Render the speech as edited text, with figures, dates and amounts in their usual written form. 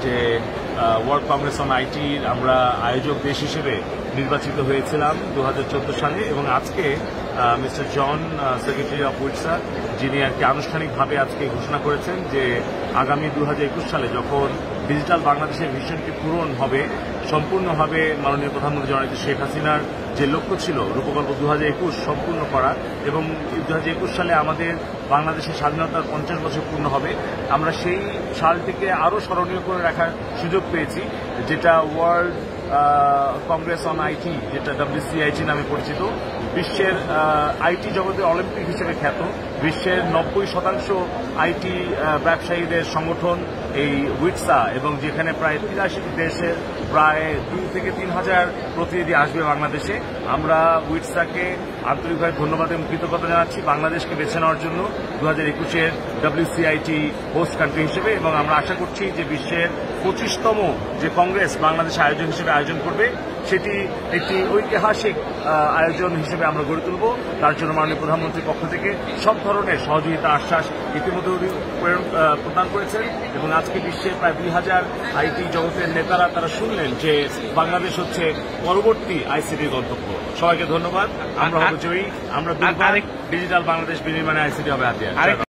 যে world Congress on IT আমরা আয়োজক দেশ হিসেবে নির্বাচিত হয়েছিলাম 2014 সালে এবং আজকে মিস্টার জন সেক্রেটারি অফ উইটসা যিনি আর কি আনুষ্ঠানিকভাবে আজকে ঘোষণা করেছেন যে আগামী 2021 সালে যখন ডিজিটাল বাংলাদেশের ভিশনটি পূরণ হবে সম্পূর্ণভাবে মাননীয় প্রধানমন্ত্রী জননেত্রী শেখ হাসিনার যে লক্ষ্য ছিল রূপকল্প 2021 সম্পূর্ণ করা এবং 2021 সালে আমাদের বাংলাদেশের স্বাধীনতার 50 বছর পূর্ণ হবে আমরা সেই সালটিকে আরও স্মরণীয় করে রাখার সুযোগ পেয়েছি যেটা ওয়ার্ল্ড কংগ্রেস অন আইটি যেটা WCIT নামে পরিচিত বিশ্বের আইটি জগতে অলিম্পিক হিসেবে খ্যাত বিশ্বের 90% আইটি ব্যবসায়ীদের সংগঠন এই উইটসা এবং যেখানে প্রায় 83টি দেশের প্রায় 2 থেকে 3,000 প্রতিনিধি আসবে বাংলাদেশে আমরা উইটসাকে আন্তরিকভাবে ধন্যবাদ এবং কৃতজ্ঞতা জানাচ্ছি বাংলাদেশকে বেছে নেওয়ার জন্য 2021-এর WCIT হোস্ট কান্ট্রি হিসেবে এবং আমরা আশা করছি যে বিশ্বের 25তম যে কংগ্রেস বাংলাদেশ আয়োজন হিসেবে আয়োজন করবে সেটি একটি ঐতিহাসিক আয়োজন হিসেবে আমরা গড়ে তুলব তার জন্য মাননীয় প্রধানমন্ত্রীর পক্ষ থেকে সব ধরনের সহযোগিতার আশ্বাস ইতিমধ্যে প্রদান করেছেন এবং আজকে বিশ্বের প্রায় 2,000 আইটি জগতের নেতারা তারা শুনলেন যে বাংলাদেশ হচ্ছে পরবর্তী আইসিটির গন্তব্য সবাইকে ধন্যবাদ আমরা হব জয়ী আমরা ডিজিটাল বাংলাদেশ বিনির্মাণে আইসিটি হবে হাতিয়ার